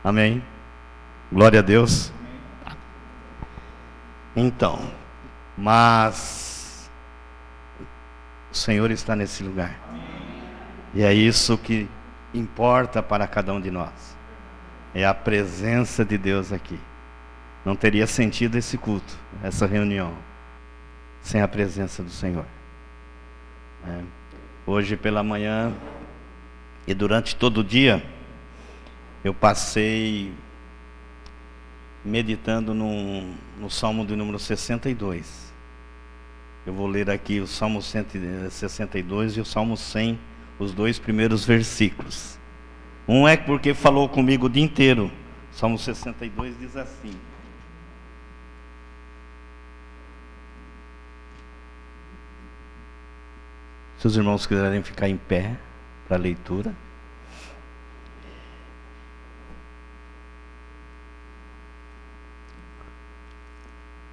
Amém? Glória a Deus. Então, mas o Senhor está nesse lugar. E é isso que importa para cada um de nós. É a presença de Deus aqui. Não teria sentido esse culto, essa reunião, sem a presença do Senhor. Hoje pela manhã e durante todo o dia, eu passei meditando no Salmo de número 62. Eu vou ler aqui o Salmo 162 e o Salmo 100, os dois primeiros versículos. Um é porque falou comigo o dia inteiro. Salmo 62 diz assim: se os irmãos quiserem ficar em pé para a leitura.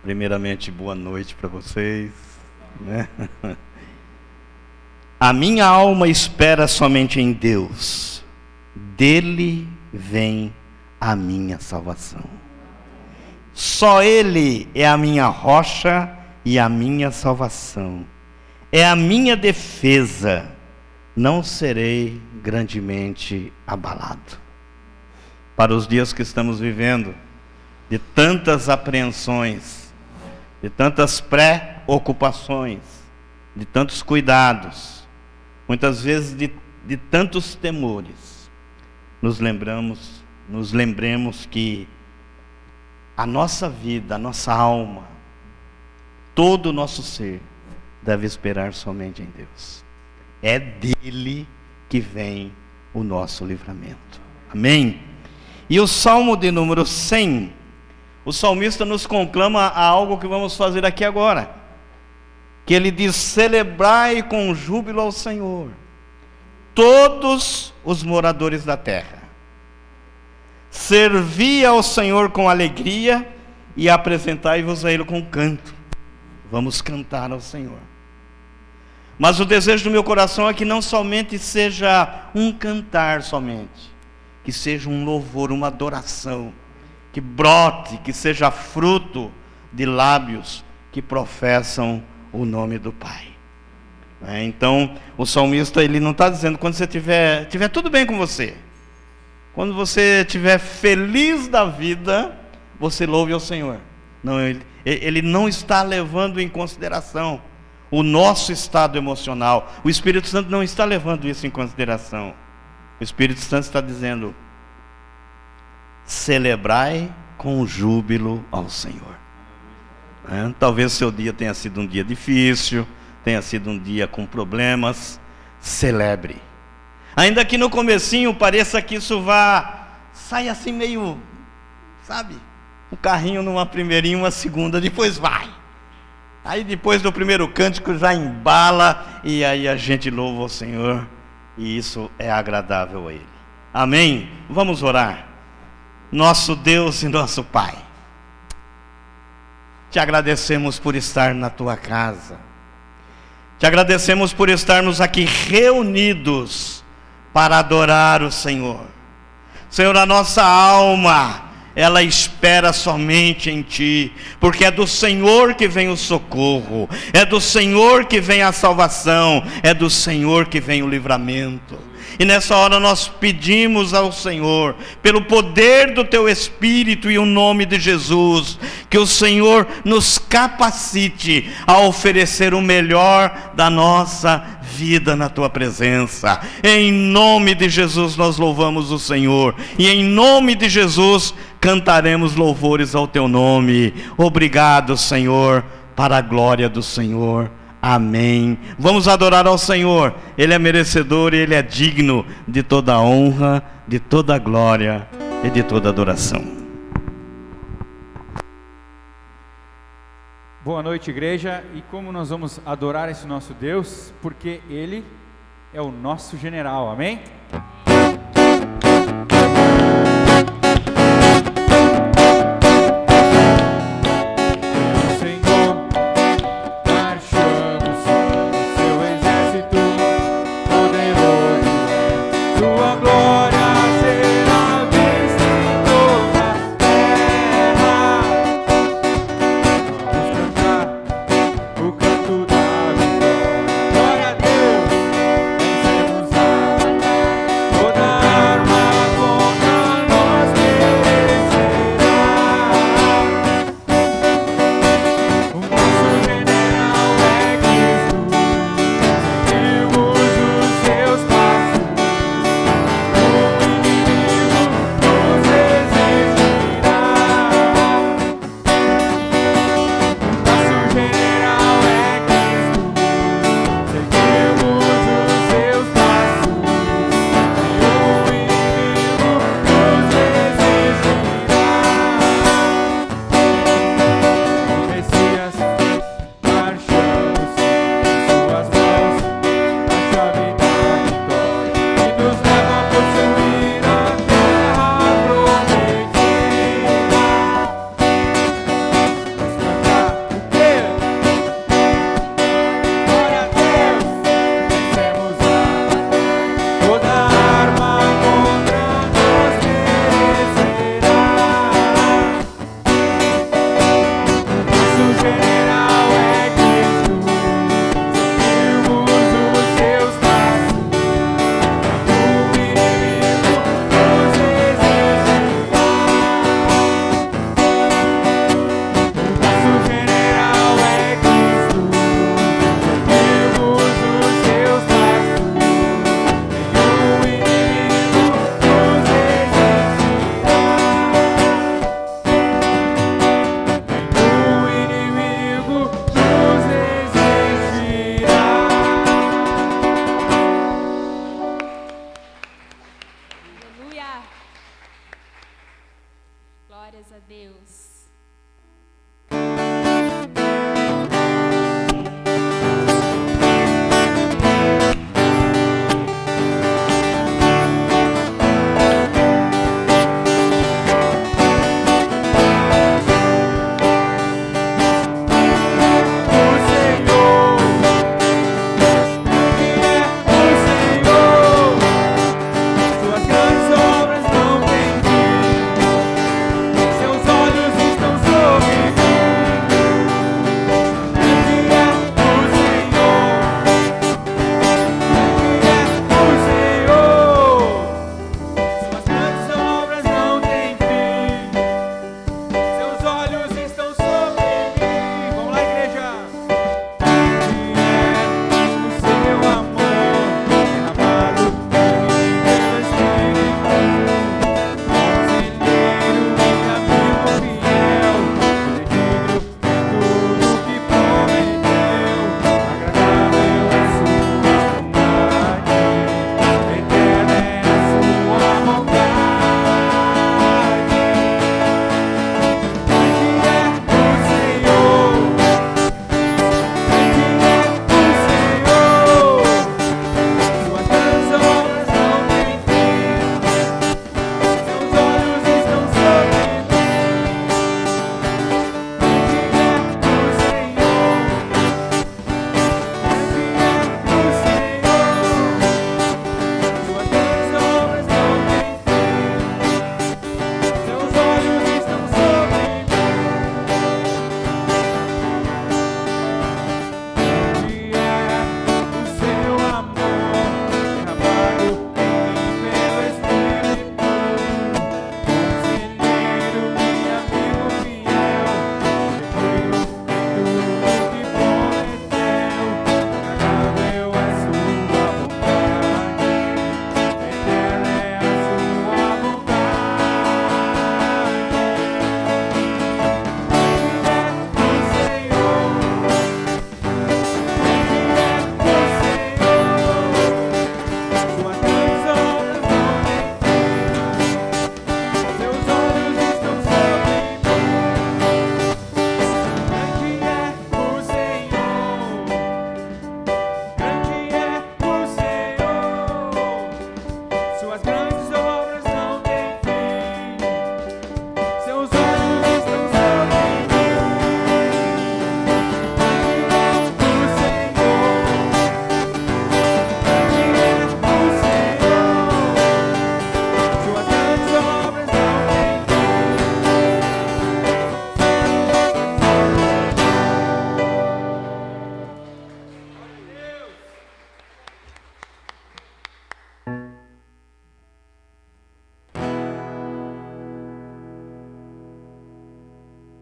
Primeiramente, boa noite para vocês, né? A minha alma espera somente em Deus, dele vem a minha salvação. Só Ele é a minha rocha e a minha salvação. É a minha defesa, não serei grandemente abalado. Para os dias que estamos vivendo, de tantas apreensões, de tantas preocupações, de tantos cuidados, muitas vezes de tantos temores, nos lembremos que a nossa vida, a nossa alma, todo o nosso ser deve esperar somente em Deus. É dele que vem o nosso livramento. Amém? E o Salmo de número 100, o salmista nos conclama a algo que vamos fazer aqui agora. Que ele diz: celebrai com júbilo ao Senhor, todos os moradores da terra. Servi ao Senhor com alegria e apresentai-vos a Ele com canto. Vamos cantar ao Senhor. Mas o desejo do meu coração é que não somente seja um cantar somente, que seja um louvor, uma adoração, que brote, que seja fruto de lábios que professam o nome do Pai. Então, o salmista, ele não está dizendo quando você tiver tudo bem com você, quando você estiver feliz da vida, você louve ao Senhor. Não, ele não está levando em consideração o nosso estado emocional. O Espírito Santo não está levando isso em consideração. O Espírito Santo está dizendo: celebrai com júbilo ao Senhor. Talvez seu dia tenha sido um dia difícil, tenha sido um dia com problemas. Celebre. Ainda que no comecinho pareça que isso sai assim meio, sabe, o carrinho numa primeirinha, uma segunda, depois vai. Aí depois do primeiro cântico já embala, e aí a gente louva o Senhor, e isso é agradável a Ele. Amém? Vamos orar. Nosso Deus e nosso Pai, te agradecemos por estar na Tua casa. Te agradecemos por estarmos aqui reunidos para adorar o Senhor. Senhor, a nossa alma, ela espera somente em Ti, porque é do Senhor que vem o socorro, é do Senhor que vem a salvação, é do Senhor que vem o livramento. E nessa hora nós pedimos ao Senhor, pelo poder do Teu Espírito e o nome de Jesus, que o Senhor nos capacite a oferecer o melhor da nossa vida na Tua presença. Em nome de Jesus nós louvamos o Senhor, e em nome de Jesus cantaremos louvores ao Teu nome. Obrigado, Senhor, para a glória do Senhor. Amém. Vamos adorar ao Senhor. Ele é merecedor e Ele é digno de toda a honra, de toda a glória e de toda a adoração. Boa noite, igreja. E como nós vamos adorar esse nosso Deus? Porque Ele é o nosso general. Amém? Tua glória será vista. Glórias a Deus.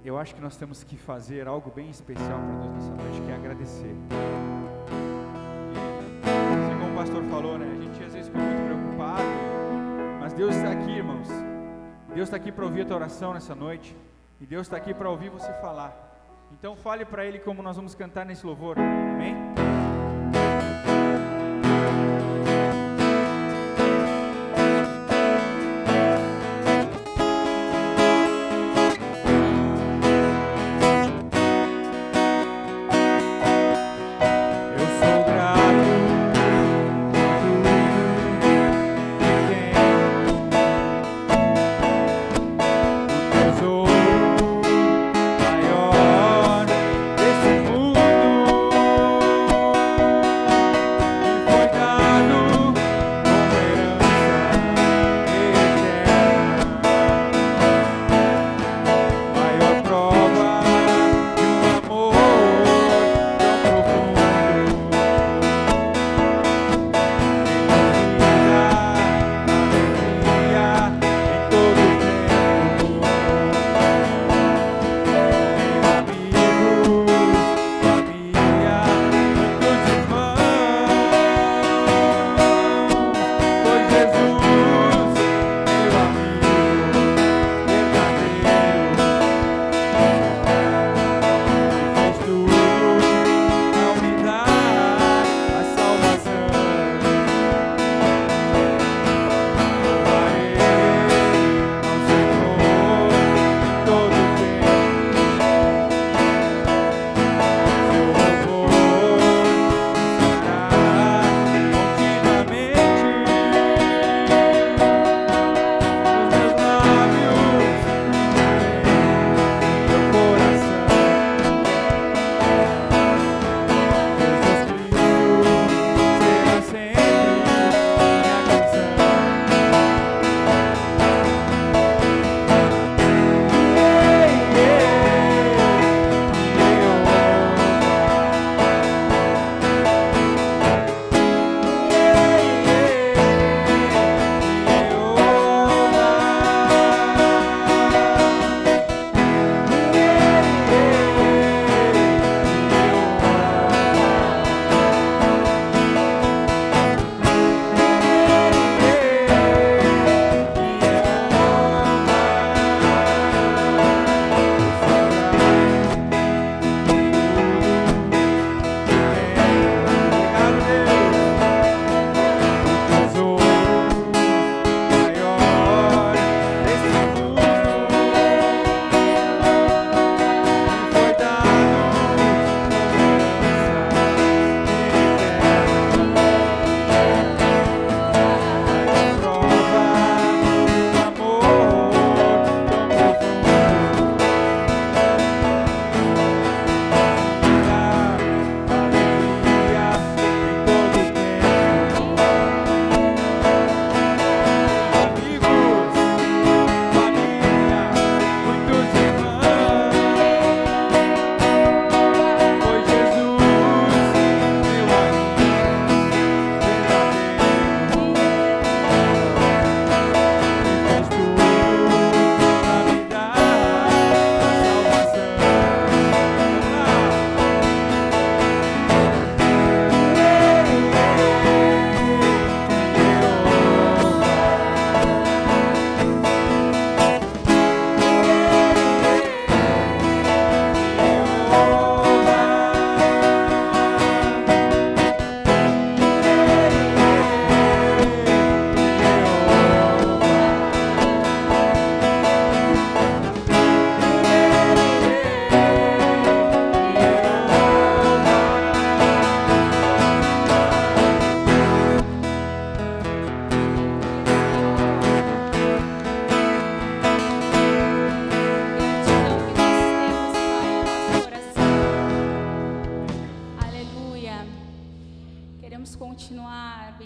Eu acho que nós temos que fazer algo bem especial para Deus nessa noite, que é agradecer. E, assim como o pastor falou, né? A gente às vezes fica muito preocupado, mas Deus está aqui, irmãos. Deus está aqui para ouvir a tua oração nessa noite, e Deus está aqui para ouvir você falar. Então fale para Ele como nós vamos cantar nesse louvor, amém? Desse mundo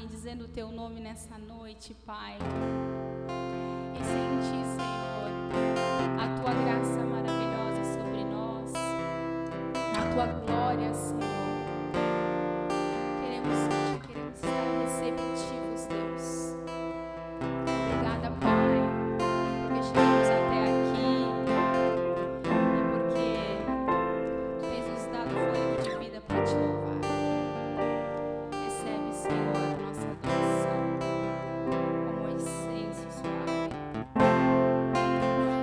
bendizendo o Teu nome nessa noite, Pai. E sem Ti, Senhor, a Tua graça maravilhosa sobre nós, a Tua glória, Senhor. Queremos sentir, queremos estar receptivos, Deus. Obrigada, Pai, porque chegamos até aqui e porque Tu tens nos dado fôlego de vida para Te louvar. Recebe, Senhor, a nossa adoração como incenso suave.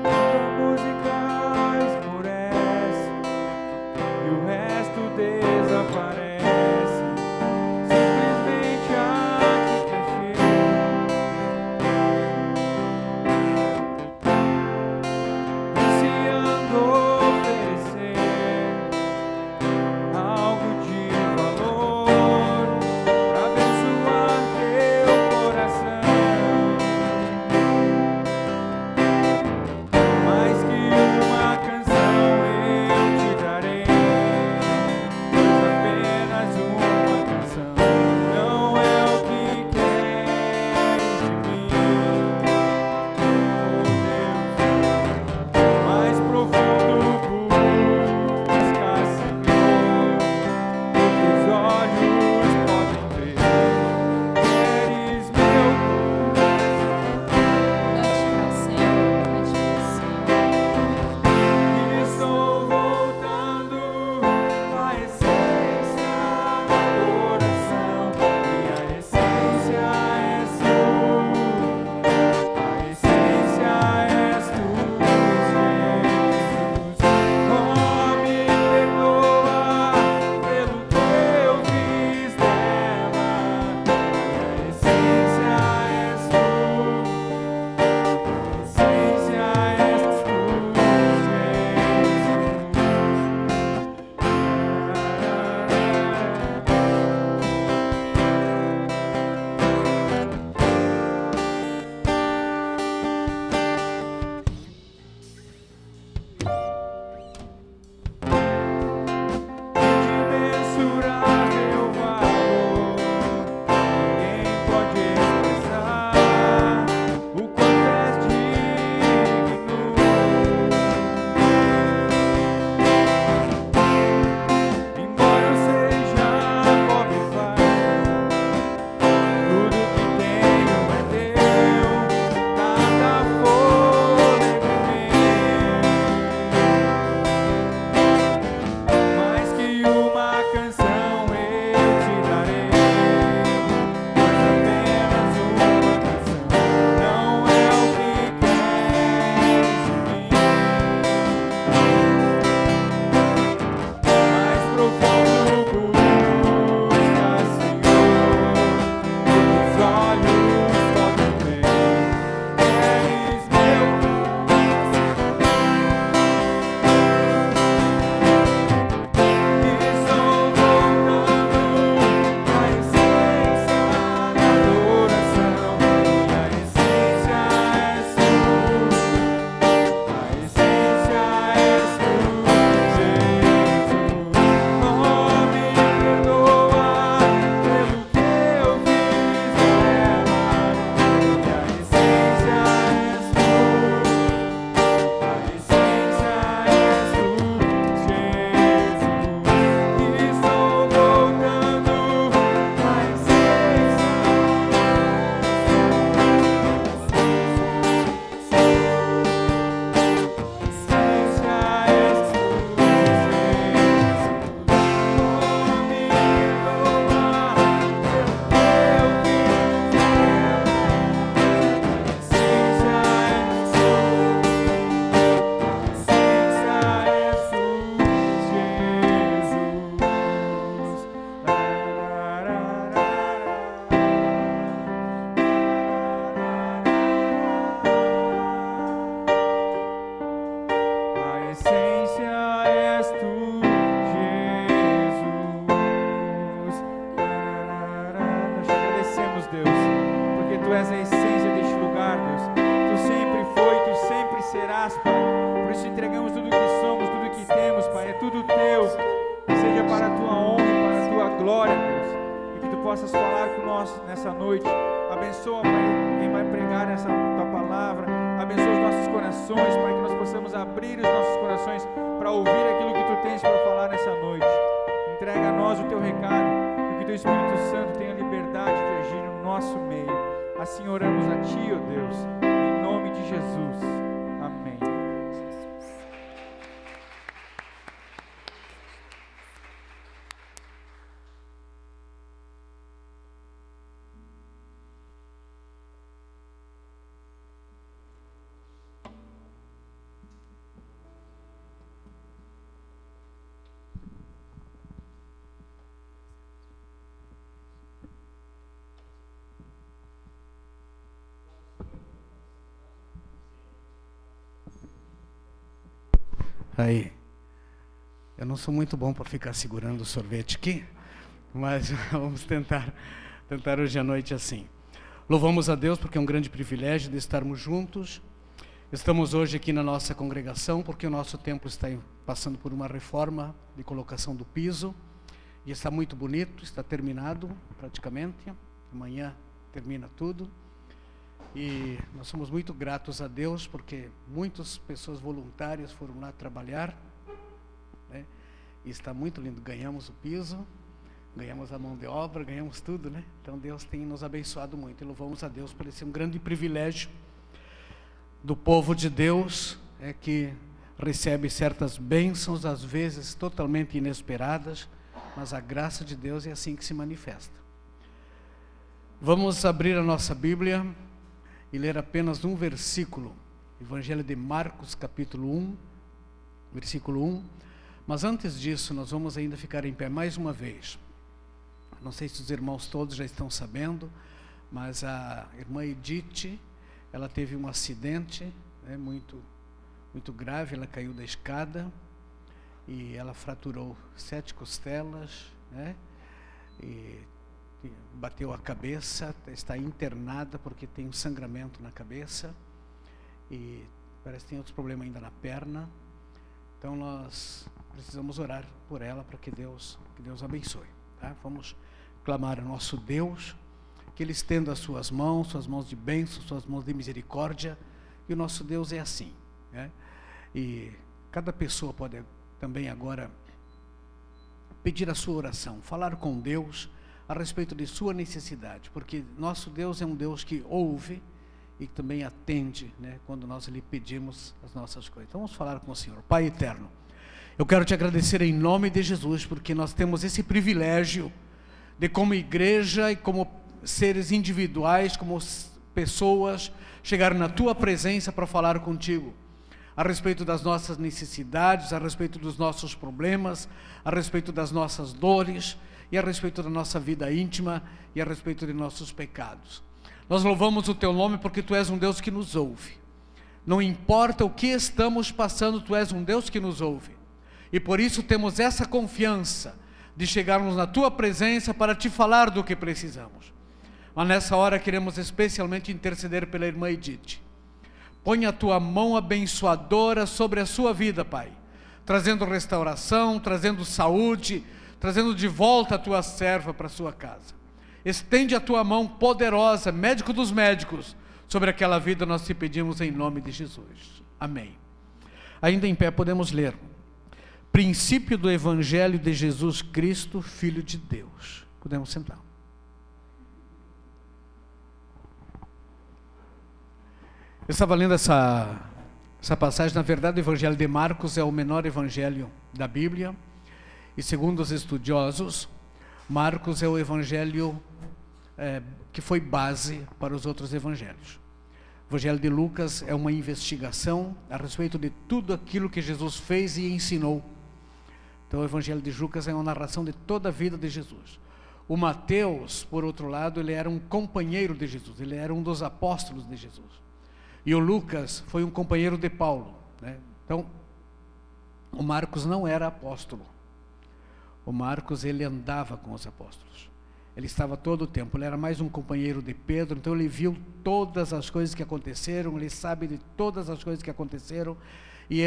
A música esmorece e o resto desaparece. Simplesmente aqui ansiando oferecer algo de valor para abençoar teu coração. Mais que uma canção eu te darei, pois apenas uma canção não é o que queres de mim, oh Deus. Mais profundo busca, Senhor, os olhos podem ver. Queres meu Cante ao Senhor, cante ao Senhor. Estou voltando à essência da adoração, e a essência és tu, a essência és tu, Jesus. Oh, me perdoa pelo que eu fiz dela, e a essência és tu, a essência és tu, mensurar teu valor, ninguém pode expressar o quanto és digno. Embora eu seja pobre, Pai, tudo que tenho é teu, cada fôlego meu. Mais que uma canção eu te darei, pois apenas uma canção não é o que queres de mim. Mais profundo busca, Senhor, os olhos podem ver. Queres meu Estou voltando à essência da adoração, e a essência és tu, a essência és tu, Jesus. Oh, me perdoa pelo que eu fiz dela, e a essência és tu, a essência és tu, Jesus. Estou voltando à essência. Essência és tu, Jesus. Oh, me perdoa pelo que eu fiz dela. Essência és tu, essência és tu, Jesus. A essência és tu, Jesus. Nós te agradecemos, Deus, porque tu és a essência deste lugar, Deus. Tu sempre foi, tu sempre serás, Pai. Por isso entregamos tudo que somos, tudo que temos, Pai. É tudo teu. Seja para a tua honra e para a tua glória, Deus. E que tu possa possas falar com nós nessa noite. Abençoa, Pai, quem vai pregar essa Tua palavra. Abençoa os nossos corações, para que nós possamos abrir os nossos corações para ouvir aquilo que Tu tens para falar nessa noite. Entrega a nós o Teu recado e que o Teu Espírito Santo tenha liberdade de agir no nosso meio. Assim oramos a Ti, ó Deus, em nome de Jesus. Amém. Aí, eu não sou muito bom para ficar segurando o sorvete aqui, mas vamos tentar hoje à noite assim. Louvamos a Deus porque é um grande privilégio de estarmos juntos. Estamos hoje aqui na nossa congregação porque o nosso templo está passando por uma reforma de colocação do piso e está muito bonito, está terminado praticamente. Amanhã termina tudo. E nós somos muito gratos a Deus porque muitas pessoas voluntárias foram lá trabalhar, né? E está muito lindo. Ganhamos o piso, ganhamos a mão de obra, ganhamos tudo, né? Então Deus tem nos abençoado muito e louvamos a Deus por esse um grande privilégio do povo de Deus, que recebe certas bênçãos, às vezes totalmente inesperadas, mas a graça de Deus é assim que se manifesta. Vamos abrir a nossa Bíblia e ler apenas um versículo, Evangelho de Marcos, capítulo 1, versículo 1. Mas antes disso, nós vamos ainda ficar em pé mais uma vez. Não sei se os irmãos todos já estão sabendo, mas a irmã Edith, ela teve um acidente, né, muito grave. Ela caiu da escada e ela fraturou 7 costelas, né, e bateu a cabeça, está internada porque tem um sangramento na cabeça e parece que tem outros problemas ainda na perna. Então nós precisamos orar por ela para que Deus abençoe, tá? Vamos clamar ao nosso Deus que Ele estenda as suas mãos de bênção, suas mãos de misericórdia, e o nosso Deus é assim, né? E cada pessoa pode também agora pedir a sua oração, falar com Deus a respeito de sua necessidade, porque nosso Deus é um Deus que ouve e também atende, né, quando nós lhe pedimos as nossas coisas. Então vamos falar com o Senhor. Pai eterno, eu quero te agradecer em nome de Jesus, porque nós temos esse privilégio de, como igreja e como seres individuais, como pessoas, chegar na tua presença para falar contigo a respeito das nossas necessidades, a respeito dos nossos problemas, a respeito das nossas dores e a respeito da nossa vida íntima e a respeito de nossos pecados. Nós louvamos o teu nome porque tu és um Deus que nos ouve. Não importa o que estamos passando, tu és um Deus que nos ouve. E por isso temos essa confiança de chegarmos na tua presença para te falar do que precisamos. Mas nessa hora queremos especialmente interceder pela irmã Edith. Põe a tua mão abençoadora sobre a sua vida, Pai, trazendo restauração, trazendo saúde, trazendo de volta a tua serva para a sua casa. Estende a tua mão poderosa, médico dos médicos, sobre aquela vida. Nós te pedimos em nome de Jesus. Amém. Ainda em pé podemos ler princípio do Evangelho de Jesus Cristo, Filho de Deus. Podemos sentar. Eu estava lendo essa passagem. Na verdade, o Evangelho de Marcos é o menor evangelho da Bíblia. E segundo os estudiosos, Marcos é o evangelho que foi base para os outros evangelhos. O Evangelho de Lucas é uma investigação a respeito de tudo aquilo que Jesus fez e ensinou. Então o Evangelho de Lucas é uma narração de toda a vida de Jesus. O Mateus, por outro lado, ele era um companheiro de Jesus, ele era um dos apóstolos de Jesus. E o Lucas foi um companheiro de Paulo, né? Então, o Marcos não era apóstolo. O Marcos, ele andava com os apóstolos. Ele estava todo o tempo, ele era mais um companheiro de Pedro, então ele viu todas as coisas que aconteceram, ele sabe de todas as coisas que aconteceram, e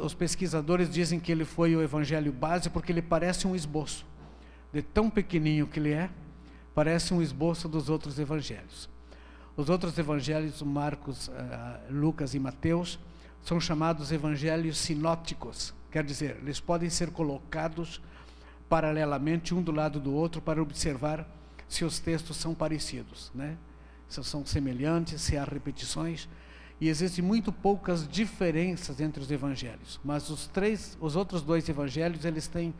os pesquisadores dizem que ele foi o evangelho base, porque ele parece um esboço. de tão pequenininho que ele é, parece um esboço dos outros evangelhos. Os outros evangelhos, Marcos, Lucas e Mateus, são chamados evangelhos sinópticos. Quer dizer, eles podem ser colocados paralelamente, um do lado do outro, para observar se os textos são parecidos, né? Se são semelhantes, se há repetições. E existem muito poucas diferenças entre os evangelhos. Mas os outros 2 evangelhos, eles têm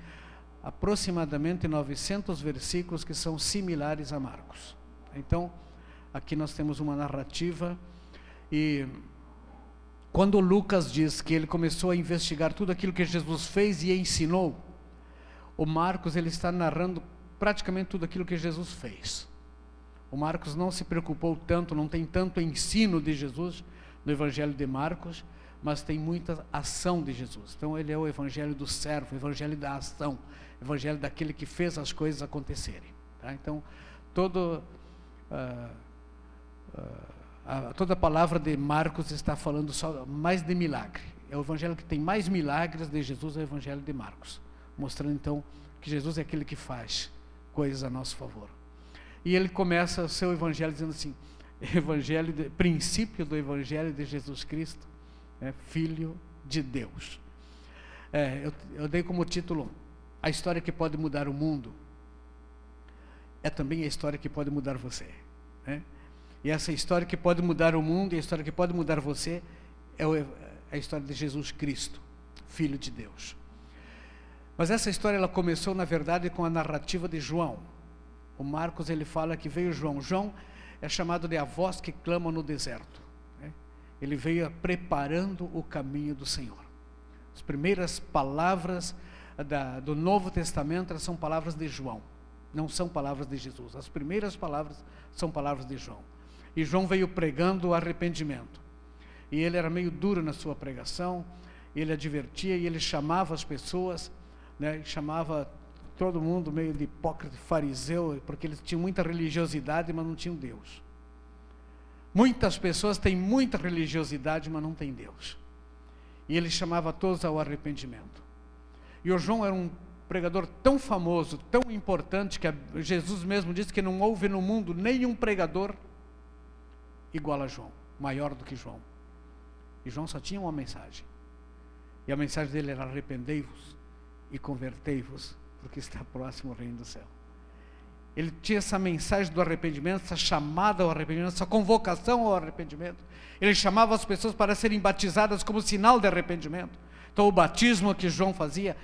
aproximadamente 900 versículos que são similares a Marcos. Então, aqui nós temos uma narrativa, e quando Lucas diz que ele começou a investigar tudo aquilo que Jesus fez e ensinou, o Marcos, ele está narrando praticamente tudo aquilo que Jesus fez. O Marcos não se preocupou tanto, não tem tanto ensino de Jesus no evangelho de Marcos, mas tem muita ação de Jesus. Então ele é o evangelho do servo, o evangelho da ação, o evangelho daquele que fez as coisas acontecerem, tá? Então toda a palavra de Marcos está falando só mais de milagre. É o evangelho que tem mais milagres de Jesus, é o evangelho de Marcos, mostrando então que Jesus é aquele que faz coisas a nosso favor. E ele começa o seu evangelho dizendo assim: princípio do evangelho de Jesus Cristo, Filho de Deus. Eu dei como título: a história que pode mudar o mundo é também a história que pode mudar você, né? E essa história que pode mudar o mundo e a história que pode mudar você é a história de Jesus Cristo, Filho de Deus. Mas essa história, ela começou na verdade com a narrativa de João. O Marcos, ele fala que veio João. João é chamado de a voz que clama no deserto, né? Ele veio preparando o caminho do Senhor. As primeiras palavras do Novo Testamento são palavras de João, não são palavras de Jesus. As primeiras palavras são palavras de João. E João veio pregando o arrependimento. E ele era meio duro na sua pregação, ele advertia e ele chamava as pessoas, né? Chamava todo mundo meio de hipócrita, fariseu, porque eles tinham muita religiosidade, mas não tinham Deus. Muitas pessoas têm muita religiosidade, mas não têm Deus. E ele chamava todos ao arrependimento. E o João era um pregador tão famoso, tão importante, que Jesus mesmo disse que não houve no mundo nenhum pregador igual a João, maior do que João. E João só tinha uma mensagem. E a mensagem dele era: arrependei-vos e convertei-vos, porque está próximo o reino do céu. Ele tinha essa mensagem do arrependimento, essa chamada ao arrependimento, essa convocação ao arrependimento. Ele chamava as pessoas para serem batizadas como sinal de arrependimento. Então o batismo que João fazia,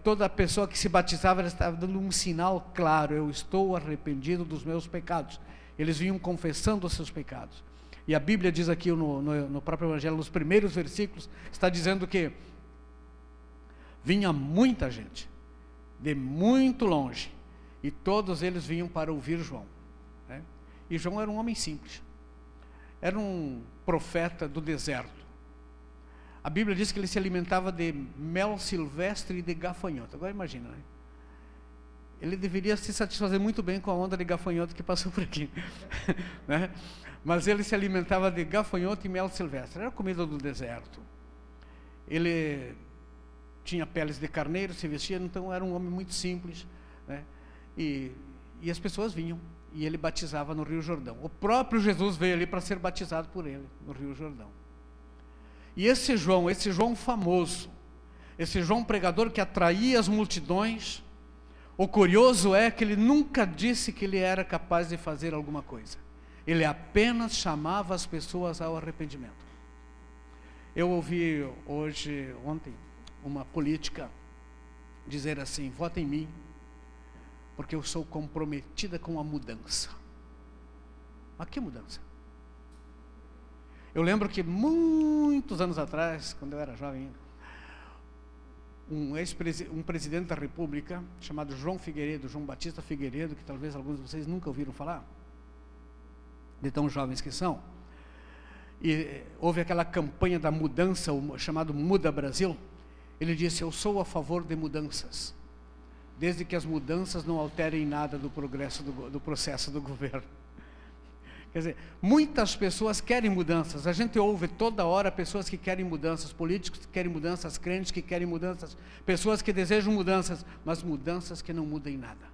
toda pessoa que se batizava, ela estava dando um sinal claro: eu estou arrependido dos meus pecados. Eles vinham confessando os seus pecados. E a Bíblia diz aqui no próprio Evangelho, nos primeiros versículos, está dizendo que vinha muita gente, de muito longe, e todos eles vinham para ouvir João, né? E João era um homem simples, era um profeta do deserto. A Bíblia diz que ele se alimentava de mel silvestre e de gafanhoto. Agora imagina, né? Ele deveria se satisfazer muito bem com a onda de gafanhoto que passou por aqui, né? Mas ele se alimentava de gafanhoto e mel silvestre, era a comida do deserto. Ele tinha peles de carneiro, se vestia, então era um homem muito simples, né? E as pessoas vinham, e ele batizava no Rio Jordão. O próprio Jesus veio ali para ser batizado por ele, no Rio Jordão. E esse João famoso, esse João pregador que atraía as multidões, o curioso é que ele nunca disse que ele era capaz de fazer alguma coisa. Ele apenas chamava as pessoas ao arrependimento. Eu ouvi ontem, uma política dizer assim: vota em mim, porque eu sou comprometida com a mudança. Mas que mudança? Eu lembro que muitos anos atrás, quando eu era jovem, um presidente da República, chamado João Batista Figueiredo, que talvez alguns de vocês nunca ouviram falar, de tão jovens que são, e houve aquela campanha da mudança, chamado Muda Brasil. Ele disse: eu sou a favor de mudanças, desde que as mudanças não alterem nada do progresso do processo do governo. Quer dizer, muitas pessoas querem mudanças. A gente ouve toda hora pessoas que querem mudanças, políticos que querem mudanças, crentes que querem mudanças, pessoas que desejam mudanças, mas mudanças que não mudem nada.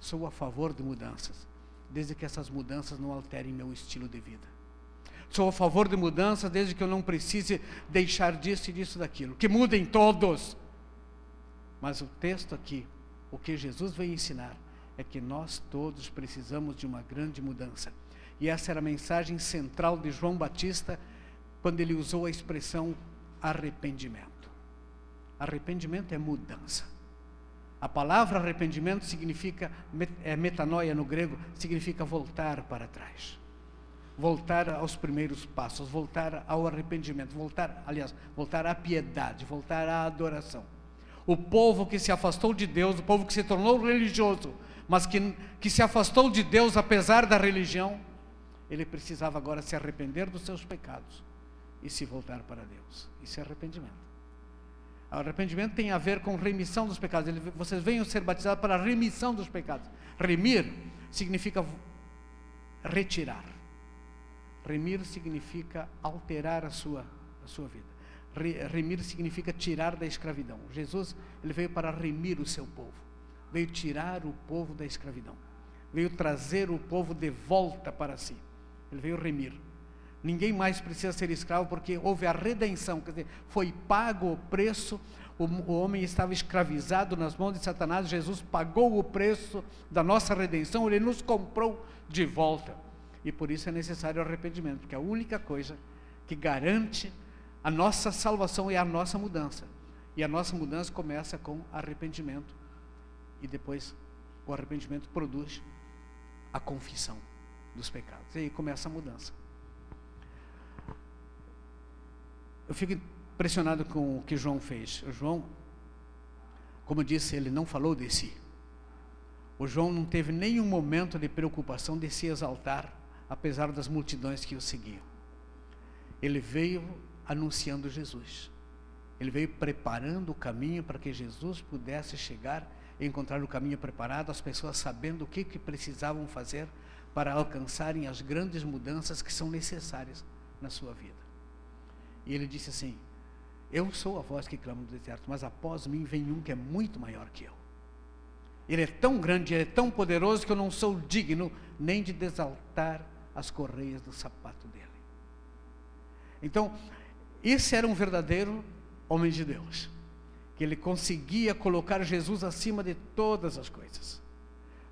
Sou a favor de mudanças, desde que essas mudanças não alterem meu estilo de vida. Sou a favor de mudanças, desde que eu não precise deixar disso e disso daquilo. Que mudem todos. Mas o texto aqui, o que Jesus veio ensinar, é que nós todos precisamos de uma grande mudança. E essa era a mensagem central de João Batista, quando ele usou a expressão arrependimento. Arrependimento é mudança. A palavra arrependimento significa, metanoia no grego, significa voltar para trás. Voltar aos primeiros passos, voltar ao arrependimento, voltar à piedade, voltar à adoração. O povo que se afastou de Deus, o povo que se tornou religioso, mas que se afastou de Deus apesar da religião, ele precisava agora se arrepender dos seus pecados e se voltar para Deus. Isso é arrependimento. O arrependimento tem a ver com remissão dos pecados. Vocês venham ser batizados para a remissão dos pecados. Remir significa retirar. Remir significa alterar a sua vida. Remir significa tirar da escravidão. Jesus, ele veio para remir o seu povo. Veio tirar o povo da escravidão. Veio trazer o povo de volta para si. Ele veio remir. Ninguém mais precisa ser escravo, porque houve a redenção, quer dizer, foi pago o preço. O homem estava escravizado nas mãos de Satanás. Jesus pagou o preço da nossa redenção. Ele nos comprou de volta. E por isso é necessário arrependimento, porque a única coisa que garante a nossa salvação é a nossa mudança. E a nossa mudança começa com arrependimento. E depois o arrependimento produz a confissão dos pecados. E aí começa a mudança. Eu fico impressionado com o que João fez. O João, como eu disse, ele não falou de si. O João não teve nenhum momento de preocupação de se exaltar, apesar das multidões que o seguiam. Ele veio anunciando Jesus. Ele veio preparando o caminho para que Jesus pudesse chegar e encontrar o caminho preparado, as pessoas sabendo o que precisavam fazer para alcançarem as grandes mudanças que são necessárias na sua vida. E ele disse assim: eu sou a voz que clama no deserto, mas após mim vem um que é muito maior que eu. Ele é tão grande, ele é tão poderoso que eu não sou digno nem de desaltar as correias do sapato dele. Então, esse era um verdadeiro homem de Deus, que ele conseguia colocar Jesus acima de todas as coisas.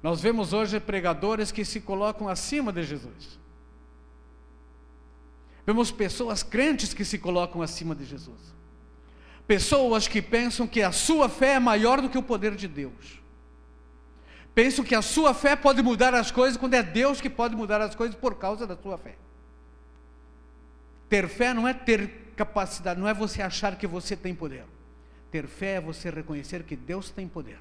Nós vemos hoje pregadores que se colocam acima de Jesus. Vemos pessoas crentes que se colocam acima de Jesus. Pessoas que pensam que a sua fé é maior do que o poder de Deus. Pensam que a sua fé pode mudar as coisas, quando é Deus que pode mudar as coisas por causa da sua fé. Ter fé não é ter capacidade, não é você achar que você tem poder. Ter fé é você reconhecer que Deus tem poder.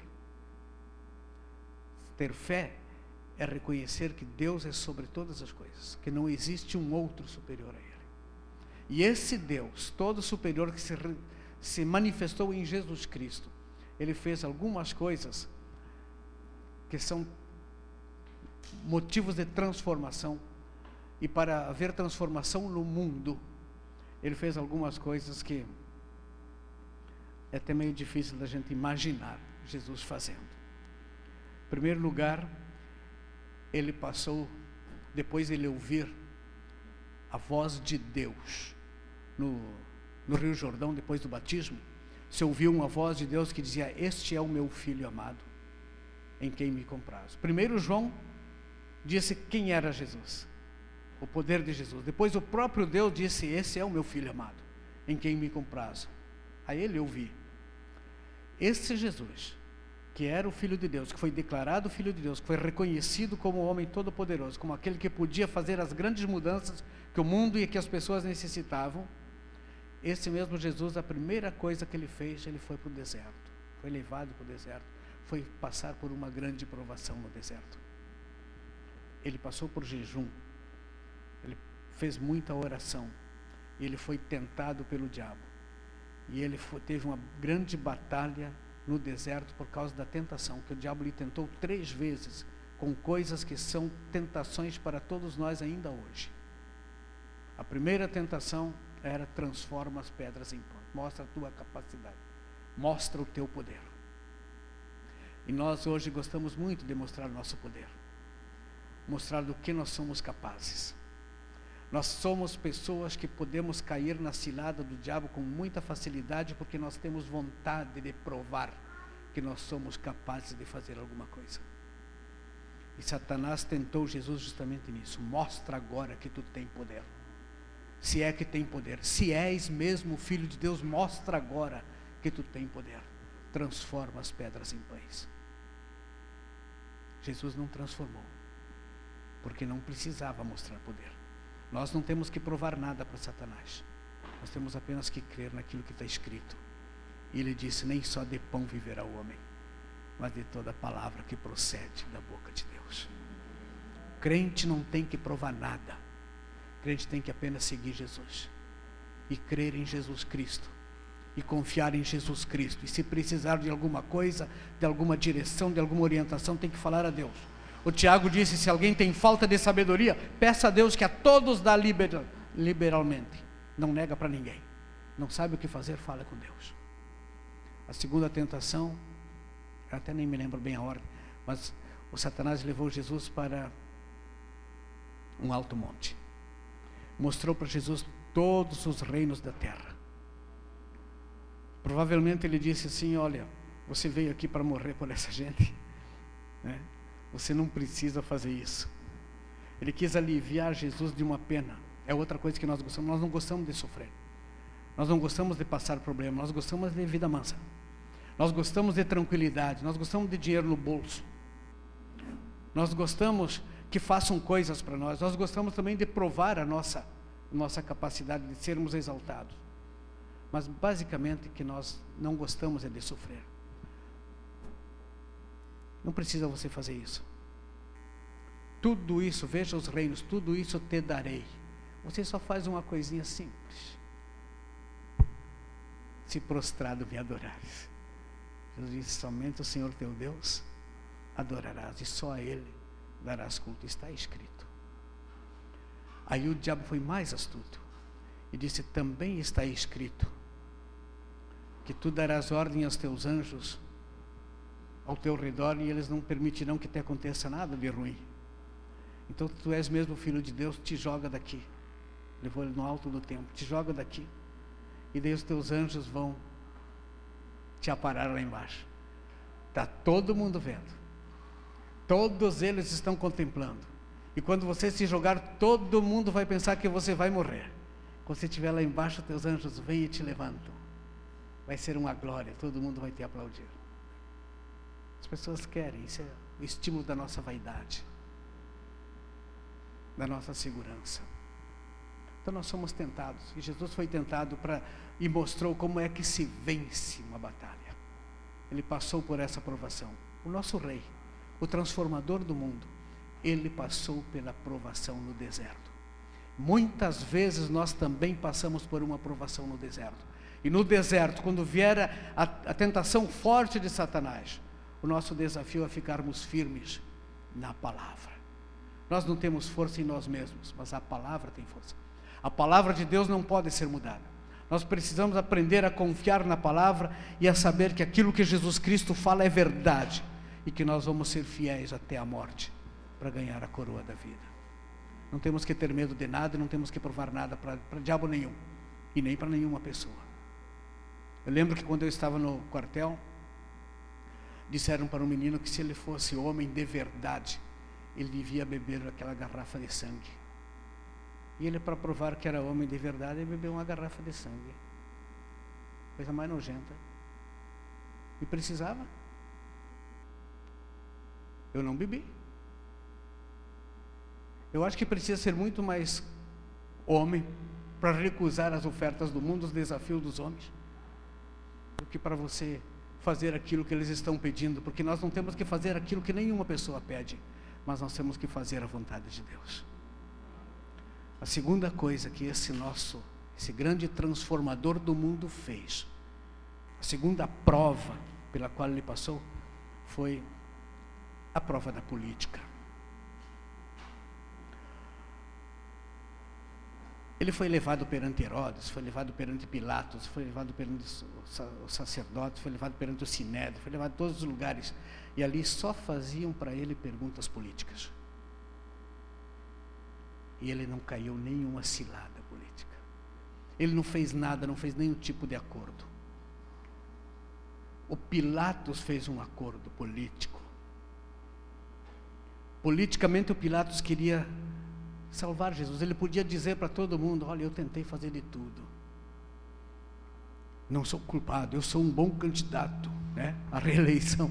Ter fé é reconhecer que Deus é sobre todas as coisas, que não existe um outro superior a Ele. E esse Deus, todo superior, que se manifestou em Jesus Cristo, Ele fez algumas coisas que são motivos de transformação. E para haver transformação no mundo, Ele fez algumas coisas que é até meio difícil da gente imaginar Jesus fazendo. Em primeiro lugar, Ele passou, depois de Ele ouvir a voz de Deus no Rio Jordão, depois do batismo, se ouviu uma voz de Deus que dizia: este é o meu filho amado, em quem me comprazo. Primeiro João disse quem era Jesus, o poder de Jesus. Depois o próprio Deus disse: esse é o meu filho amado, em quem me comprazo. A ele eu vi. Esse Jesus, que era o Filho de Deus, que foi declarado Filho de Deus, que foi reconhecido como o homem todo-poderoso, como aquele que podia fazer as grandes mudanças que o mundo e que as pessoas necessitavam. Esse mesmo Jesus, a primeira coisa que ele fez, ele foi para o deserto, foi levado para o deserto, foi passar por uma grande provação no deserto. Ele passou por jejum, ele fez muita oração, ele foi tentado pelo diabo, e ele teve uma grande batalha no deserto por causa da tentação, que o diabo lhe tentou 3 vezes, com coisas que são tentações para todos nós ainda hoje. A primeira tentação era: transforma as pedras em pão, mostra a tua capacidade, mostra o teu poder. E nós hoje gostamos muito de mostrar o nosso poder, mostrar do que nós somos capazes. Nós somos pessoas que podemos cair na cilada do diabo com muita facilidade, porque nós temos vontade de provar que nós somos capazes de fazer alguma coisa. E Satanás tentou Jesus justamente nisso. Mostra agora que tu tem poder. Se é que tem poder. Se és mesmo filho de Deus, mostra agora que tu tem poder. Transforma as pedras em pães. Jesus não transformou, porque não precisava mostrar poder. Nós não temos que provar nada para Satanás. Nós temos apenas que crer naquilo que está escrito. E ele disse: nem só de pão viverá o homem, mas de toda palavra que procede da boca de Deus. Crente não tem que provar nada. Crente tem que apenas seguir Jesus e crer em Jesus Cristo e confiar em Jesus Cristo. E se precisar de alguma coisa, de alguma direção, de alguma orientação, tem que falar a Deus. O Tiago disse: se alguém tem falta de sabedoria, peça a Deus, que a todos dá liberalmente. Não nega para ninguém. Não sabe o que fazer, fala com Deus. A segunda tentação, eu até nem me lembro bem a ordem, mas o Satanás levou Jesus para um alto monte. Mostrou para Jesus todos os reinos da terra. Provavelmente ele disse assim: olha, você veio aqui para morrer por essa gente, né? Você não precisa fazer isso. Ele quis aliviar Jesus de uma pena. É outra coisa que nós gostamos. Nós não gostamos de sofrer. Nós não gostamos de passar problema. Nós gostamos de vida mansa. Nós gostamos de tranquilidade. Nós gostamos de dinheiro no bolso. Nós gostamos que façam coisas para nós. Nós gostamos também de provar a nossa capacidade de sermos exaltados. Mas basicamente que nós não gostamos é de sofrer. Não precisa você fazer isso. Tudo isso, veja os reinos, tudo isso te darei. Você só faz uma coisinha simples: se prostrado me adorares. Jesus disse: somente o Senhor teu Deus adorarás, e só a Ele darás culto. Está escrito. Aí o diabo foi mais astuto e disse: também está escrito que tu darás ordem aos teus anjos ao teu redor, e eles não permitirão que te aconteça nada de ruim. Então tu és mesmo filho de Deus, te joga daqui. Levou ele no alto do templo: te joga daqui, e daí os teus anjos vão te aparar lá embaixo. Está todo mundo vendo, todos eles estão contemplando, e quando você se jogar, todo mundo vai pensar que você vai morrer. Quando você estiver lá embaixo, teus anjos vêm e te levantam. Vai ser uma glória, todo mundo vai te aplaudir. As pessoas querem, isso é o estímulo da nossa vaidade, da nossa segurança. Então nós somos tentados, e Jesus foi tentado e mostrou como é que se vence uma batalha. Ele passou por essa provação. O nosso rei, o transformador do mundo, ele passou pela provação no deserto. Muitas vezes nós também passamos por uma provação no deserto. E no deserto, quando vier a tentação forte de Satanás, o nosso desafio é ficarmos firmes na palavra. Nós não temos força em nós mesmos, mas a palavra tem força. A palavra de Deus não pode ser mudada. Nós precisamos aprender a confiar na palavra e a saber que aquilo que Jesus Cristo fala é verdade, e que nós vamos ser fiéis até a morte para ganhar a coroa da vida. Não temos que ter medo de nada, não temos que provar nada para diabo nenhum, e nem para nenhuma pessoa. Eu lembro que quando eu estava no quartel, disseram para um menino que se ele fosse homem de verdade, ele devia beber aquela garrafa de sangue. E ele, para provar que era homem de verdade, ele bebeu uma garrafa de sangue. Coisa mais nojenta. E precisava. Eu não bebi. Eu acho que precisa ser muito mais homem para recusar as ofertas do mundo, os desafios dos homens, do que para você fazer aquilo que eles estão pedindo, porque nós não temos que fazer aquilo que nenhuma pessoa pede, mas nós temos que fazer a vontade de Deus. A segunda coisa que esse grande transformador do mundo fez, a segunda prova pela qual ele passou, foi a prova da política. Ele foi levado perante Herodes, foi levado perante Pilatos, foi levado perante os sacerdotes, foi levado perante o Sinédrio, foi levado a todos os lugares e ali só faziam para ele perguntas políticas. E ele não caiu nenhuma cilada política. Ele não fez nada, não fez nenhum tipo de acordo. O Pilatos fez um acordo político. Politicamente o Pilatos queria salvar Jesus. Ele podia dizer para todo mundo: olha, eu tentei fazer de tudo. Não sou culpado, eu sou um bom candidato, né, à reeleição.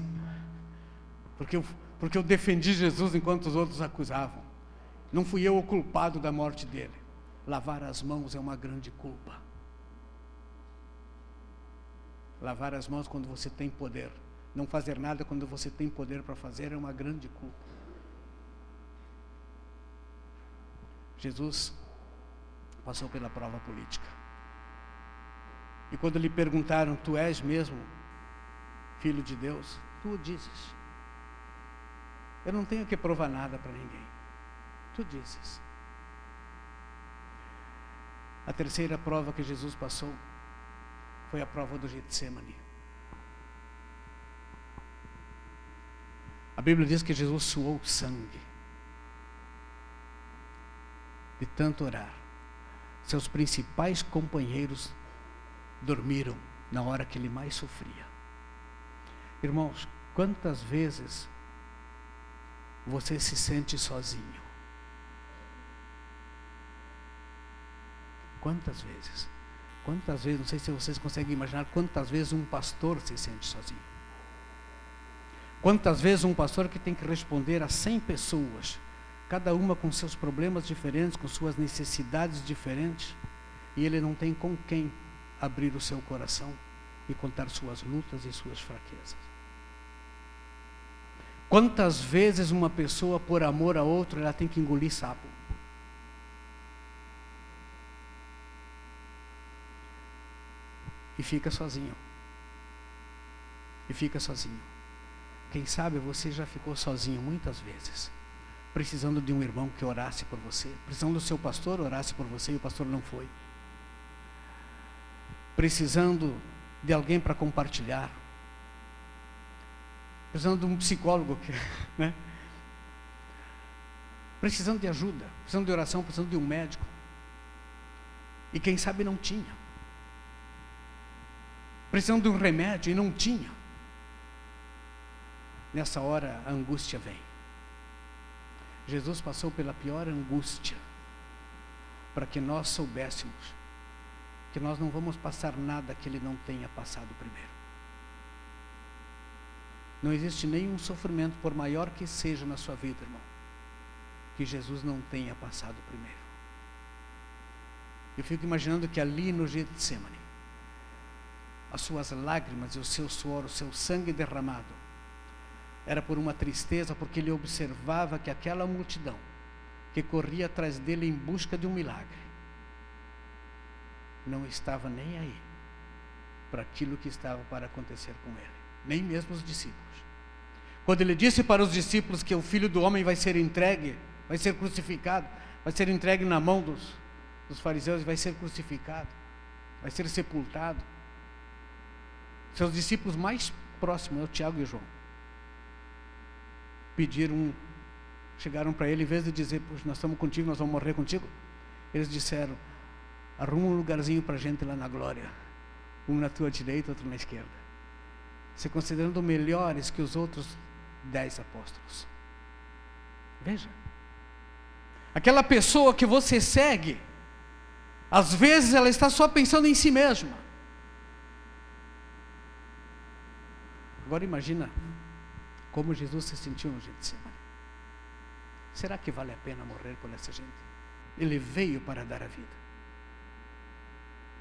Porque eu defendi Jesus enquanto os outros acusavam. Não fui eu o culpado da morte dele. Lavar as mãos é uma grande culpa. Lavar as mãos quando você tem poder. Não fazer nada quando você tem poder para fazer é uma grande culpa. Jesus passou pela prova política. E quando lhe perguntaram: tu és mesmo filho de Deus? Tu o dizes. Eu não tenho que provar nada para ninguém. Tu dizes. A terceira prova que Jesus passou foi a prova do Getsemane. A Bíblia diz que Jesus suou sangue de tanto orar. Seus principais companheiros dormiram na hora que ele mais sofria. Irmãos, quantas vezes você se sente sozinho? Quantas vezes? Quantas vezes, não sei se vocês conseguem imaginar, quantas vezes um pastor se sente sozinho? Quantas vezes um pastor que tem que responder a 100 pessoas, cada uma com seus problemas diferentes, com suas necessidades diferentes, e ele não tem com quem abrir o seu coração e contar suas lutas e suas fraquezas. Quantas vezes uma pessoa, por amor a outro, ela tem que engolir sapo? E fica sozinho. E fica sozinho. Quem sabe você já ficou sozinho muitas vezes, precisando de um irmão que orasse por você, precisando do seu pastor orasse por você e o pastor não foi, precisando de alguém para compartilhar, precisando de um psicólogo, né? Precisando de ajuda, precisando de oração, precisando de um médico, e quem sabe não tinha, precisando de um remédio e não tinha. Nessa hora a angústia vem. Jesus passou pela pior angústia para que nós soubéssemos que nós não vamos passar nada que ele não tenha passado primeiro. Não existe nenhum sofrimento, por maior que seja na sua vida, irmão, que Jesus não tenha passado primeiro. Eu fico imaginando que ali no Getsemane, as suas lágrimas e o seu suor, o seu sangue derramado, era por uma tristeza, porque ele observava que aquela multidão que corria atrás dele em busca de um milagre não estava nem aí para aquilo que estava para acontecer com ele, nem mesmo os discípulos. Quando ele disse para os discípulos que o Filho do Homem vai ser entregue, vai ser crucificado, vai ser entregue na mão dos fariseus, vai ser crucificado, vai ser sepultado, seus discípulos mais próximos, o Tiago e o João, chegaram para ele, em vez de dizer: puxa, nós estamos contigo, nós vamos morrer contigo, eles disseram: arruma um lugarzinho para a gente lá na glória, um na tua direita, outro na esquerda, se considerando melhores que os outros 10 apóstolos. Veja, aquela pessoa que você segue, às vezes ela está só pensando em si mesma. Agora imagina como Jesus se sentiu no Getsemane. Será que vale a pena morrer por essa gente? Ele veio para dar a vida.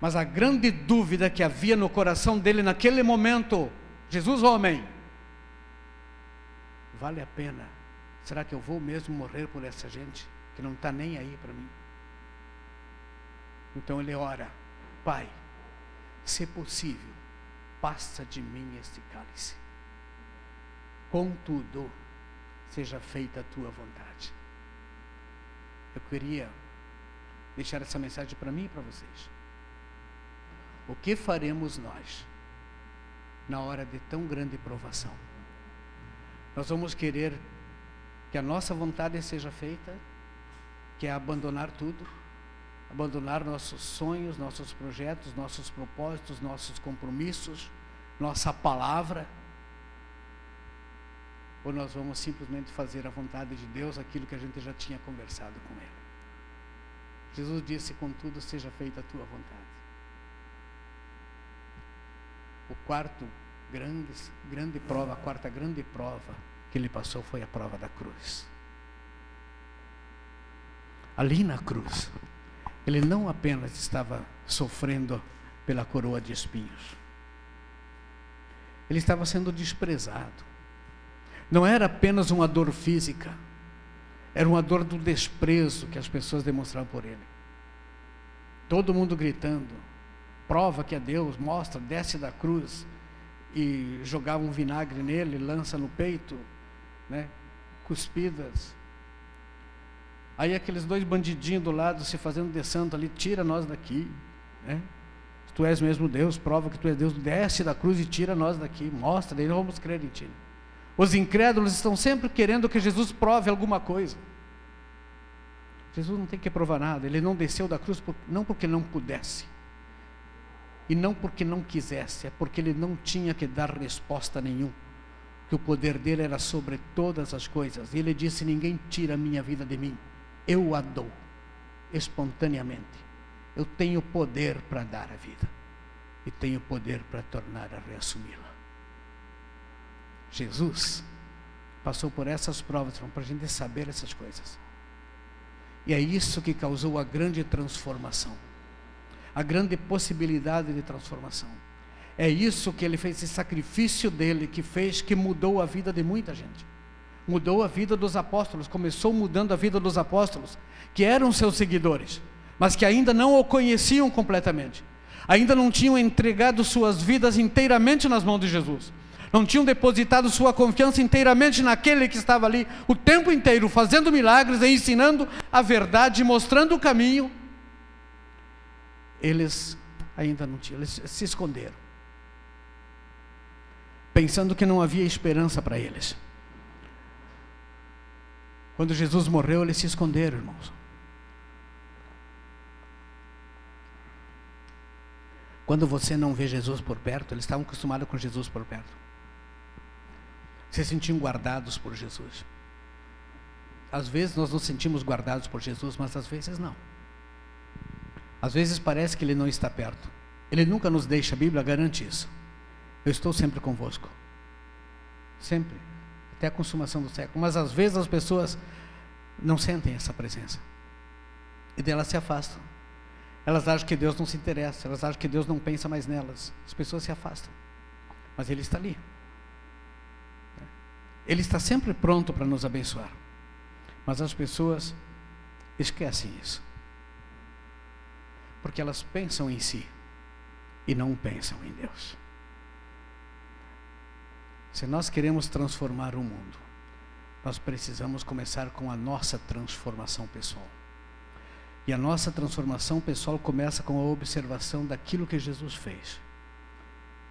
Mas a grande dúvida que havia no coração dele naquele momento: Jesus homem, vale a pena? Será que eu vou mesmo morrer por essa gente que não está nem aí para mim? Então ele ora: Pai, se possível, passa de mim este cálice. Contudo, seja feita a tua vontade. Eu queria deixar essa mensagem para mim e para vocês. O que faremos nós na hora de tão grande provação? Nós vamos querer que a nossa vontade seja feita, que é abandonar tudo, abandonar nossos sonhos, nossos projetos, nossos propósitos, nossos compromissos, nossa palavra, ou nós vamos simplesmente fazer a vontade de Deus, aquilo que a gente já tinha conversado com Ele. Jesus disse: contudo, seja feita a tua vontade. O quarto grande prova, a quarta grande prova que ele passou foi a prova da cruz. Ali na cruz, ele não apenas estava sofrendo pela coroa de espinhos, ele estava sendo desprezado. Não era apenas uma dor física, era uma dor do desprezo que as pessoas demonstravam por ele. Todo mundo gritando: prova que é Deus, mostra, desce da cruz, e jogavam vinagre nele, lança no peito, né? Cuspidas. Aí aqueles dois bandidinhos do lado se fazendo de santo ali: tira nós daqui, né? Se tu és mesmo Deus, prova que tu és Deus, desce da cruz e tira nós daqui, mostra, daí nós vamos crer em ti. Os incrédulos estão sempre querendo que Jesus prove alguma coisa. Jesus não tem que provar nada. Ele não desceu da cruz não porque não pudesse, e não porque não quisesse, é porque ele não tinha que dar resposta nenhuma, que o poder dele era sobre todas as coisas. E ele disse: ninguém tira a minha vida de mim, eu a dou espontaneamente. Eu tenho poder para dar a vida, e tenho poder para tornar a reassumi-la. Jesus passou por essas provas para a gente saber essas coisas. E é isso que causou a grande transformação, a grande possibilidade de transformação. É isso que ele fez, esse sacrifício dele que fez, que mudou a vida de muita gente. Mudou a vida dos apóstolos, começou mudando a vida dos apóstolos, que eram seus seguidores, mas que ainda não o conheciam completamente, ainda não tinham entregado suas vidas inteiramente nas mãos de Jesus, não tinham depositado sua confiança inteiramente naquele que estava ali o tempo inteiro, fazendo milagres e ensinando a verdade, mostrando o caminho. Eles ainda não tinham, eles se esconderam, pensando que não havia esperança para eles. Quando Jesus morreu, eles se esconderam, irmãos. Quando você não vê Jesus por perto, eles estavam acostumados com Jesus por perto, se sentiam guardados por Jesus. Às vezes nós nos sentimos guardados por Jesus, mas às vezes não. Às vezes parece que Ele não está perto. Ele nunca nos deixa, a Bíblia garante isso. Eu estou sempre convosco, sempre, até a consumação do século. Mas às vezes as pessoas não sentem essa presença, e delas se afastam. Elas acham que Deus não se interessa, elas acham que Deus não pensa mais nelas. As pessoas se afastam, mas Ele está ali. Ele está sempre pronto para nos abençoar, mas as pessoas esquecem isso, porque elas pensam em si e não pensam em Deus. Se nós queremos transformar o mundo, nós precisamos começar com a nossa transformação pessoal. E a nossa transformação pessoal começa com a observação daquilo que Jesus fez,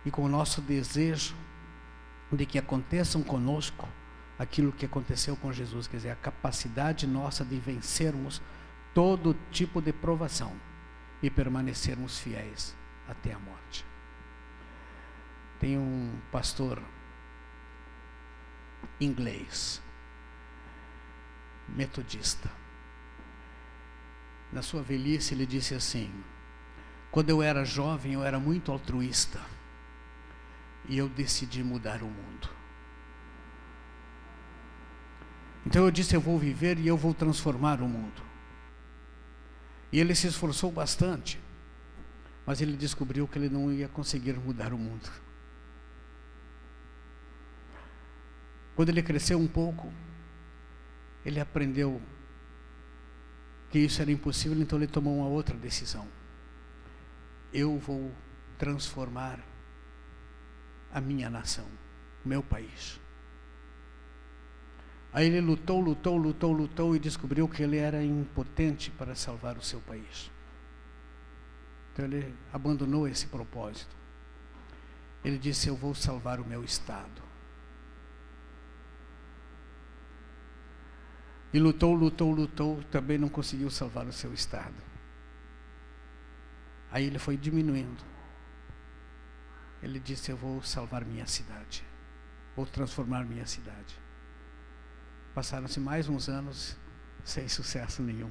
e com o nosso desejo de que aconteçam conosco aquilo que aconteceu com Jesus, quer dizer, a capacidade nossa de vencermos todo tipo de provação e permanecermos fiéis até a morte. Tem um pastor inglês, metodista. Na sua velhice ele disse assim: quando eu era jovem eu era muito altruísta, e eu decidi mudar o mundo. Então eu disse: eu vou viver e eu vou transformar o mundo. E ele se esforçou bastante, mas ele descobriu que ele não ia conseguir mudar o mundo. Quando ele cresceu um pouco, ele aprendeu que isso era impossível, então ele tomou uma outra decisão: eu vou transformar a minha nação, o meu país. Aí ele lutou e descobriu que ele era impotente para salvar o seu país. Então ele abandonou esse propósito. Ele disse: eu vou salvar o meu estado. E lutou, também não conseguiu salvar o seu estado. Aí ele foi diminuindo. Ele disse: eu vou salvar minha cidade, vou transformar minha cidade. Passaram-se mais uns anos sem sucesso nenhum.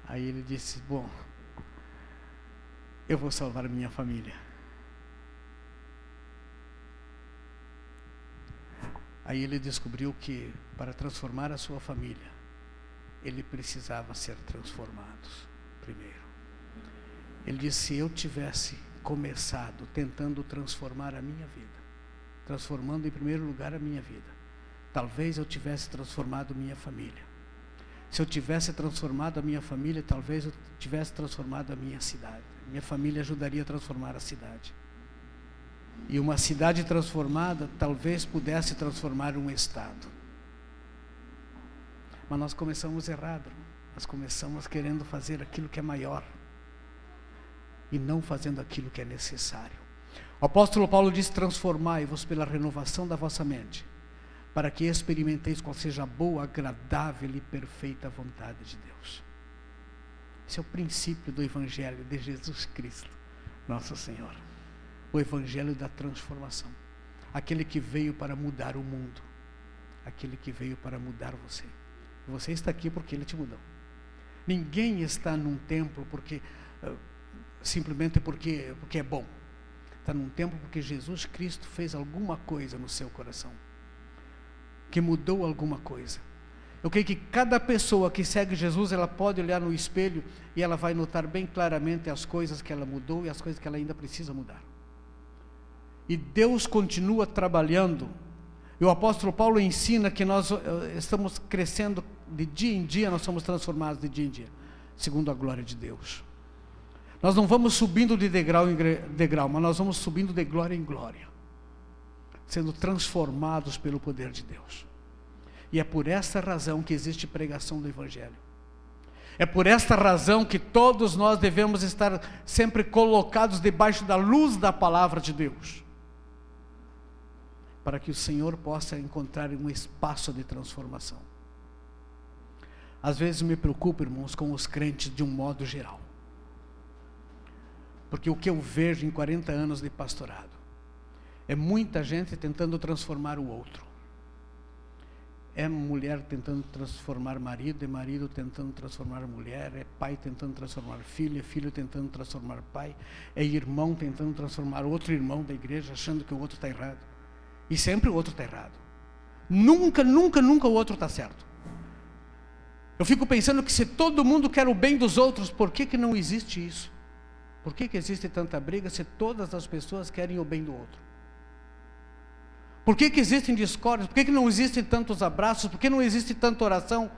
Aí ele disse: bom, eu vou salvar minha família. Aí ele descobriu que para transformar a sua família, ele precisava ser transformado primeiro. Ele disse: se eu tivesse começado tentando transformar a minha vida, transformando em primeiro lugar a minha vida, talvez eu tivesse transformado minha família. Se eu tivesse transformado a minha família, talvez eu tivesse transformado a minha cidade. Minha família ajudaria a transformar a cidade. E uma cidade transformada talvez pudesse transformar um estado. Mas nós começamos errado. Nós começamos querendo fazer aquilo que é maior e não fazendo aquilo que é necessário. O apóstolo Paulo diz: transformai-vos pela renovação da vossa mente, para que experimenteis qual seja a boa, agradável e perfeita vontade de Deus. Esse é o princípio do Evangelho de Jesus Cristo, nosso Senhor. O Evangelho da transformação. Aquele que veio para mudar o mundo. Aquele que veio para mudar você. Você está aqui porque Ele te mudou. Ninguém está num templo simplesmente porque é bom. Está num templo porque Jesus Cristo fez alguma coisa no seu coração, que mudou alguma coisa. Eu creio que cada pessoa que segue Jesus, ela pode olhar no espelho e ela vai notar bem claramente as coisas que ela mudou e as coisas que ela ainda precisa mudar. E Deus continua trabalhando. E o apóstolo Paulo ensina que nós estamos crescendo de dia em dia, nós somos transformados de dia em dia, segundo a glória de Deus. Nós não vamos subindo de degrau em degrau, mas nós vamos subindo de glória em glória, sendo transformados pelo poder de Deus. E é por essa razão que existe pregação do Evangelho. É por esta razão que todos nós devemos estar sempre colocados debaixo da luz da palavra de Deus, para que o Senhor possa encontrar um espaço de transformação. Às vezes me preocupo, irmãos, com os crentes de um modo geral, porque o que eu vejo em 40 anos de pastorado é muita gente tentando transformar o outro. É mulher tentando transformar marido, é marido tentando transformar mulher, é pai tentando transformar filho, é filho tentando transformar pai, é irmão tentando transformar outro irmão da igreja, achando que o outro está errado. E sempre o outro está errado. Nunca o outro está certo. Eu fico pensando que se todo mundo quer o bem dos outros, por que não existe isso? Por que existe tanta briga se todas as pessoas querem o bem do outro? Por que existem discórdias? Por que não existem tantos abraços? Por que não existe tanta oração?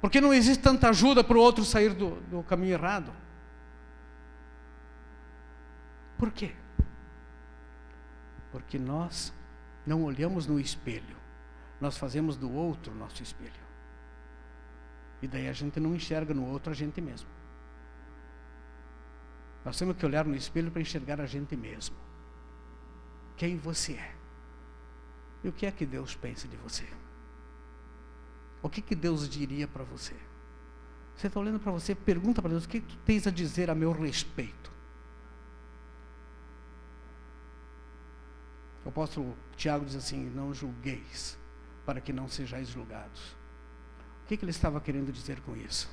Por que não existe tanta ajuda para o outro sair do caminho errado? Por quê? Porque nós não olhamos no espelho, nós fazemos do outro nosso espelho. E daí a gente não enxerga no outro a gente mesmo. Nós temos que olhar no espelho para enxergar a gente mesmo. Quem você é. E o que é que Deus pensa de você? O que Deus diria para você? Você está olhando para você, pergunta para Deus: o que tu tens a dizer a meu respeito? O apóstolo Tiago diz assim: não julgueis, para que não sejais julgados. O que ele estava querendo dizer com isso?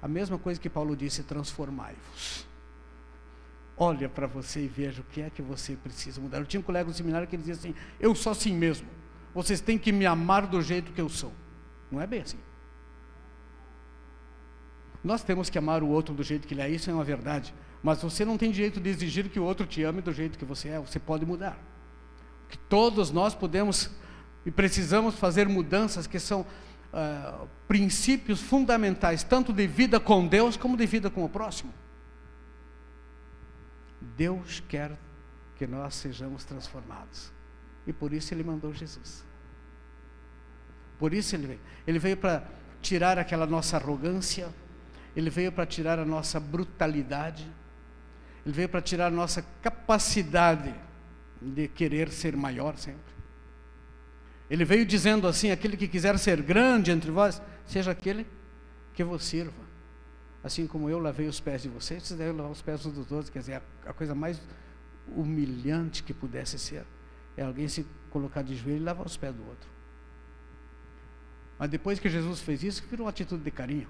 A mesma coisa que Paulo disse: transformai-vos. Olha para você e veja o que é que você precisa mudar. Eu tinha um colega no seminário que dizia assim: eu sou assim mesmo, vocês têm que me amar do jeito que eu sou. Não é bem assim. Nós temos que amar o outro do jeito que ele é, isso é uma verdade. Mas você não tem direito de exigir que o outro te ame do jeito que você é. Você pode mudar. Que todos nós podemos e precisamos fazer mudanças que são princípios fundamentais, tanto de vida com Deus como de vida com o próximo. Deus quer que nós sejamos transformados, e por isso Ele mandou Jesus. Por isso Ele veio para tirar aquela nossa arrogância, Ele veio para tirar a nossa brutalidade, Ele veio para tirar a nossa capacidade de querer ser maior sempre. Ele veio dizendo assim: aquele que quiser ser grande entre vós, seja aquele que vos sirva. Assim como eu lavei os pés de vocês, vocês devem lavar os pés uns dos outros. Quer dizer, a coisa mais humilhante que pudesse ser é alguém se colocar de joelho e lavar os pés do outro. Mas depois que Jesus fez isso, virou uma atitude de carinho.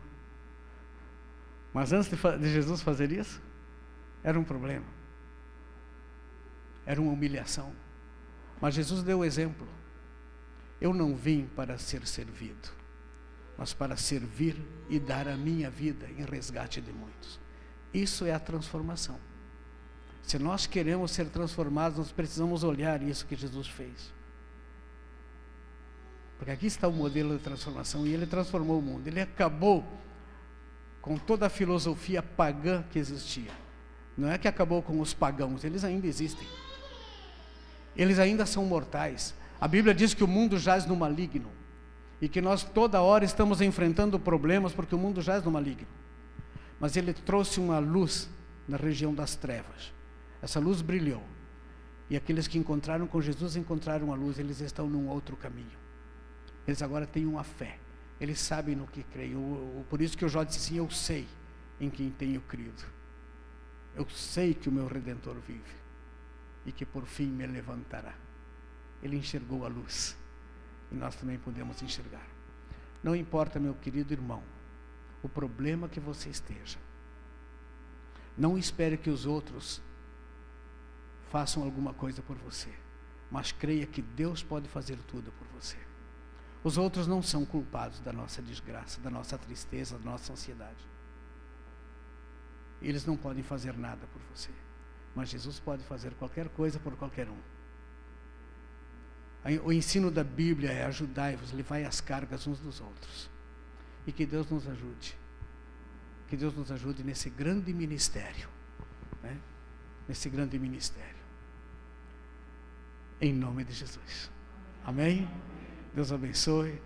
Mas antes de Jesus fazer isso, era um problema. Era uma humilhação. Mas Jesus deu o exemplo. Eu não vim para ser servido, mas para servir e dar a minha vida em resgate de muitos. Isso é a transformação. Se nós queremos ser transformados, nós precisamos olhar isso que Jesus fez. Porque aqui está o modelo de transformação, e ele transformou o mundo. Ele acabou com toda a filosofia pagã que existia. Não é que acabou com os pagãos, eles ainda existem. Eles ainda são mortais. A Bíblia diz que o mundo jaz no maligno, e que nós toda hora estamos enfrentando problemas porque o mundo jaz no maligno. Mas ele trouxe uma luz na região das trevas. Essa luz brilhou, e aqueles que encontraram com Jesus encontraram a luz. Eles estão num outro caminho. Eles agora têm uma fé, eles sabem no que creem. Por isso que o Jó disse assim: eu sei em quem tenho crido, eu sei que o meu Redentor vive, e que por fim me levantará. Ele enxergou a luz, e nós também podemos enxergar. Não importa, meu querido irmão, o problema que você esteja, não espere que os outros façam alguma coisa por você, mas creia que Deus pode fazer tudo por você. Os outros não são culpados da nossa desgraça, da nossa tristeza, da nossa ansiedade. Eles não podem fazer nada por você, mas Jesus pode fazer qualquer coisa por qualquer um. O ensino da Bíblia é: ajudai-vos, levai as cargas uns dos outros. E que Deus nos ajude. Que Deus nos ajude nesse grande ministério, né? Nesse grande ministério. Em nome de Jesus. Amém? Deus abençoe.